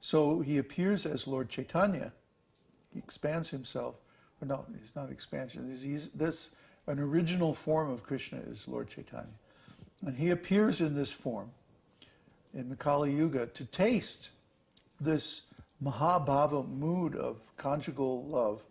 So he appears as Lord Chaitanya. He expands himself. Or no, he's not expansion. An original form of Krishna is Lord Chaitanya. And he appears in this form, in the Kali Yuga, to taste this Mahabhava mood of conjugal love,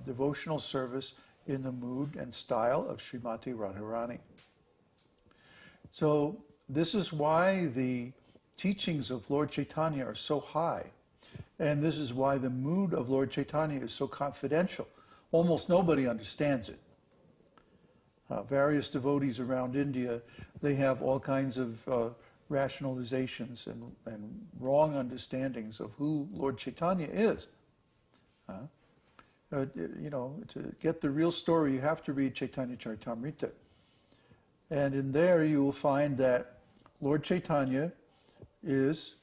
devotional service in the mood and style of Srimati Radharani. So this is why the teachings of Lord Chaitanya are so high. And this is why the mood of Lord Chaitanya is so confidential. Almost nobody understands it. Various devotees around India, they have all kinds of rationalizations and wrong understandings of who Lord Chaitanya is. You know, to get the real story, you have to read Chaitanya Charitamrita. And in there you will find that Lord Chaitanya is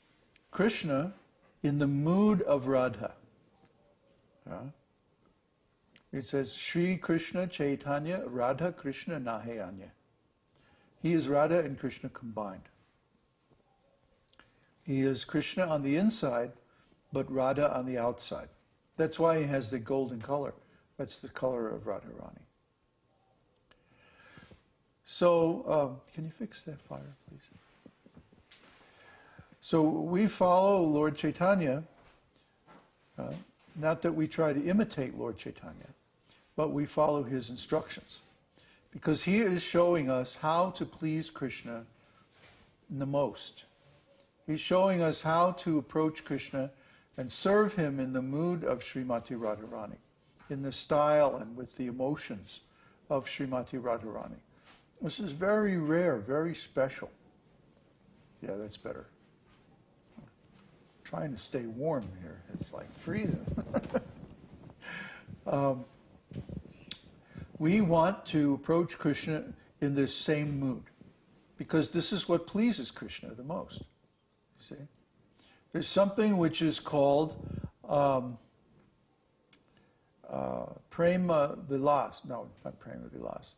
Krishna in the mood of Radha. It says, Shri Krishna Chaitanya Radha Krishna Nahayanya. He is Radha and Krishna combined. He is Krishna on the inside, but Radha on the outside. That's why he has the golden color. That's the color of Radharani. So, can you fix that fire, please? So we follow Lord Chaitanya, not that we try to imitate Lord Chaitanya, but we follow his instructions. Because he is showing us how to please Krishna the most. He's showing us how to approach Krishna and serve him in the mood of Srimati Radharani, in the style and with the emotions of Srimati Radharani. This is very rare, very special. Yeah, that's better. I'm trying to stay warm here. It's like freezing. We want to approach Krishna in this same mood, because this is what pleases Krishna the most. You see? There's something which is called Prema Vilas. No, not Prema Vilas.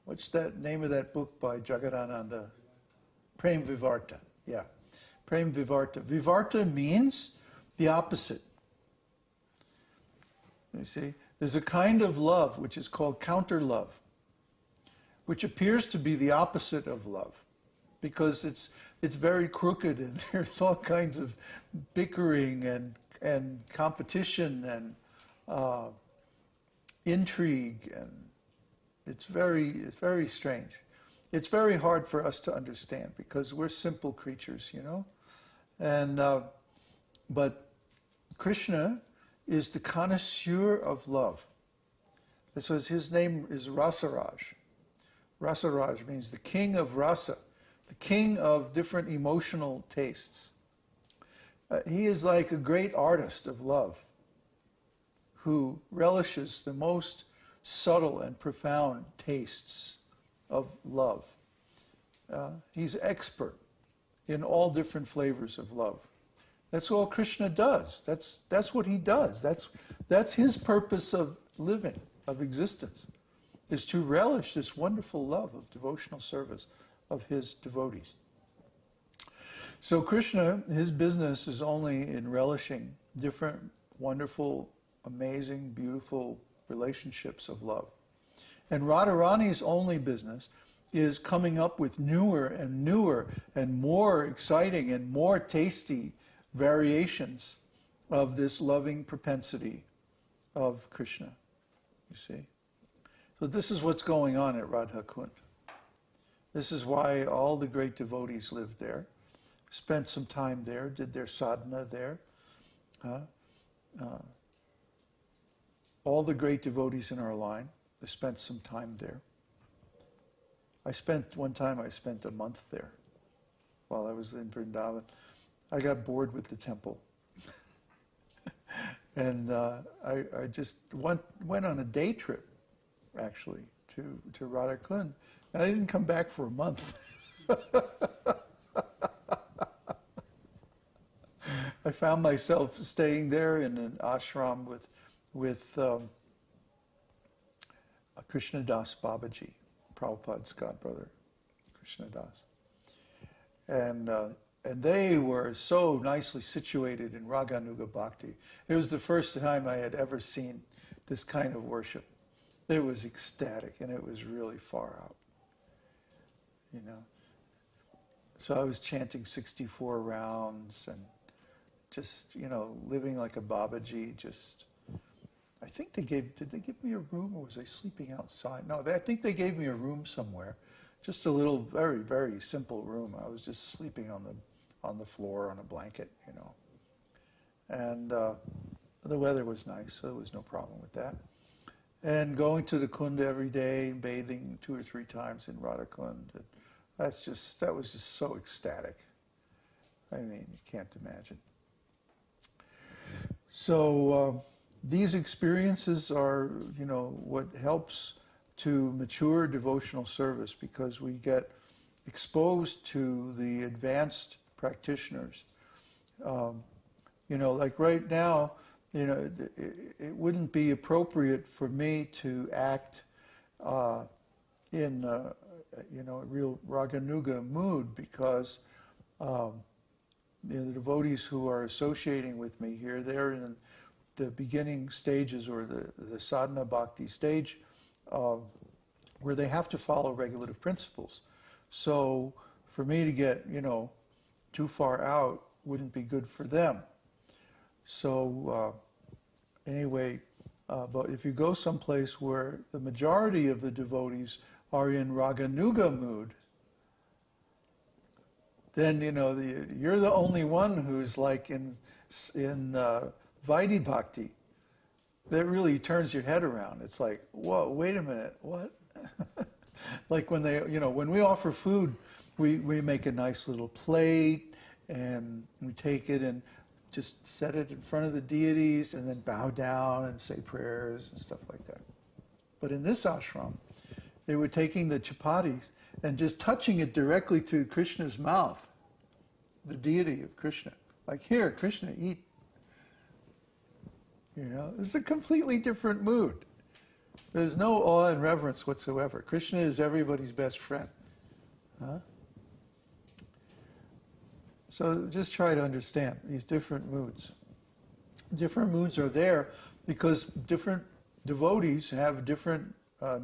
What's that name of that book by Jagadananda? Prem Vivarta. Yeah, Prem Vivarta. Vivarta means the opposite. You see, there's a kind of love which is called counter love, which appears to be the opposite of love, because it's very crooked and there's all kinds of bickering and competition and intrigue, and it's very strange. It's very hard for us to understand because we're simple creatures, you know. And but Krishna is the connoisseur of love. This was his name is Rasaraj. Rasaraj means the king of rasa, the king of different emotional tastes. He is like a great artist of love who relishes the most subtle and profound tastes of love. He's expert in all different flavors of love. That's all Krishna does. That's what he does. That's his purpose of living, of existence, is to relish this wonderful love of devotional service of his devotees. So Krishna, his business is only in relishing different wonderful, amazing, beautiful relationships of love. And Radharani's only business is coming up with newer and more exciting and more tasty variations of this loving propensity of Krishna, you see. So this is what's going on at Rādhā-kuṇḍa. This is why all the great devotees lived there, spent some time there, did their sadhana there. All the great devotees in our line, they spent some time there. One time I spent a month there while I was in Vrindavan. I got bored with the temple. And I just went on a day trip, actually, to Rādhā-kuṇḍa, and I didn't come back for a month. I found myself staying there in an āśram with Krishna Das Babaji, Prabhupada's godbrother, Krishna Das. And and they were so nicely situated in Rāgānūgā-bhakti. It was the first time I had ever seen this kind of worship. It was ecstatic, and it was really far out, you know. So I was chanting 64 rounds and just, you know, living like a Babaji. Just, I think did they give me a room, or was I sleeping outside? No, I think they gave me a room somewhere. Just a little, very, very simple room. I was just sleeping on the floor on a blanket, you know. And the weather was nice, so there was no problem with that. And going to the Kunda every day, bathing 2 or 3 times in Rādhā-kuṇḍa, that was just so ecstatic. I mean, you can't imagine. So these experiences are, you know, what helps to mature devotional service, because we get exposed to the advanced practitioners. You know, like right now, you know, it wouldn't be appropriate for me to act in, you know, a real Rāgānūgā mood, because you know, the devotees who are associating with me here, they're in the beginning stages, or the sadhana bhakti stage, where they have to follow regulative principles. So for me to get, you know, too far out wouldn't be good for them. So anyway, but if you go someplace where the majority of the devotees are in Rāgānūgā mood, then, you know, you're the only one who's like in Vaidhi Bhakti. That really turns your head around. It's like, whoa, wait a minute, what? Like when they, you know, when we offer food, we make a nice little plate, and we take it and just set it in front of the deities, and then bow down and say prayers and stuff like that. But in this ashram, they were taking the chapatis and just touching it directly to Krishna's mouth, the deity of Krishna. Like, here, Krishna, eat. You know, it's a completely different mood. There's no awe and reverence whatsoever. Krishna is everybody's best friend. Huh? So just try to understand these different moods. Different moods are there because different devotees have different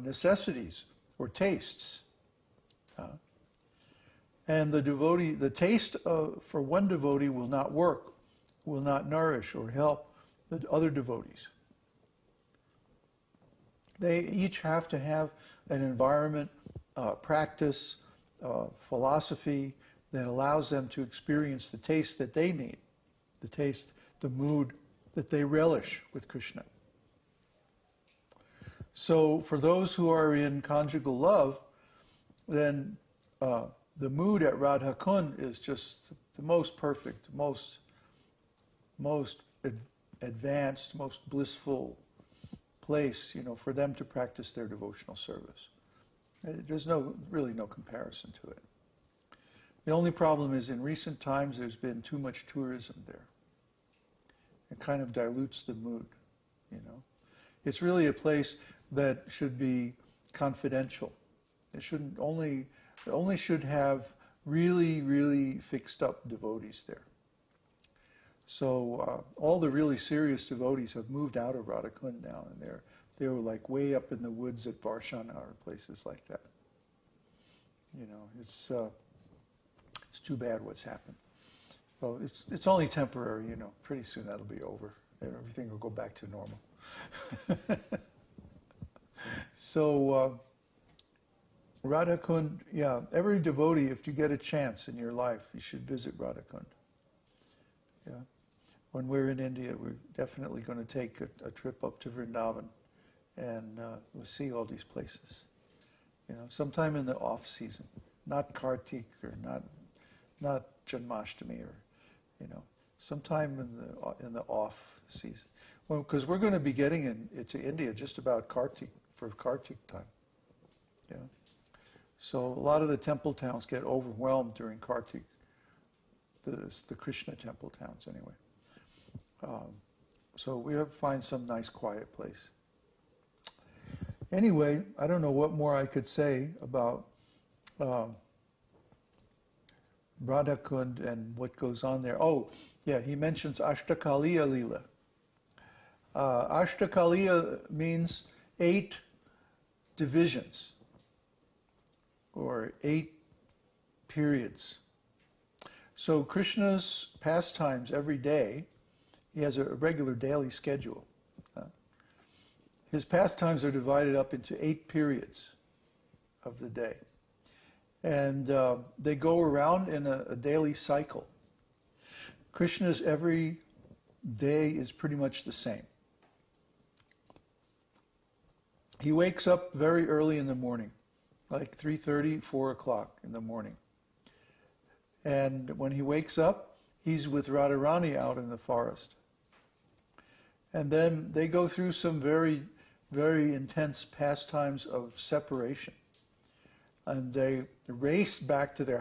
necessities or tastes. And the taste for one devotee will not work, will not nourish or help the other devotees. They each have to have an environment, practice, philosophy that allows them to experience the taste that they need, the taste, the mood that they relish with Krishna. So for those who are in conjugal love, then the mood at Rādhā-kuṇḍa is just the most perfect, most advanced, most blissful place, you know, for them to practice their devotional service. There's really no comparison to it. The only problem is in recent times there's been too much tourism there. It kind of dilutes the mood, you know. It's really a place that should be confidential. It only should have really, really fixed up devotees there. So all the really serious devotees have moved out of Rādhā-kuṇḍa now, and they were like way up in the woods at Darshan or places like that. You know, it's too bad what's happened. So it's only temporary, you know. Pretty soon that'll be over. Everything will go back to normal. So Rādhā-kuṇḍa, yeah, every devotee, if you get a chance in your life, you should visit Rādhā-kuṇḍa. Yeah. When we're in India, we're definitely going to take a trip up to Vrindavan, and we'll see all these places. You know, sometime in the off season, not Kartik or not Janmāṣṭamī, or, you know, sometime in the off season. Well, because we're going to be getting into India just about Kartik, for Kartik time. Yeah. So a lot of the temple towns get overwhelmed during Kartik, the Krishna temple towns anyway. So we have to find some nice quiet place. Anyway, I don't know what more I could say about Rādhā-kuṇḍa and what goes on there. Oh, yeah, he mentions Ashtakaliya Lila. Ashtakaliya means 8 divisions or 8 periods. So Krishna's pastimes every day, he has a regular daily schedule. His pastimes are divided up into 8 periods of the day. And they go around in a daily cycle. Krishna's every day is pretty much the same. He wakes up very early in the morning, like 3:30, 4 o'clock in the morning. And when he wakes up, he's with Radharani out in the forest. And then they go through some very, very intense pastimes of separation. And they race back to their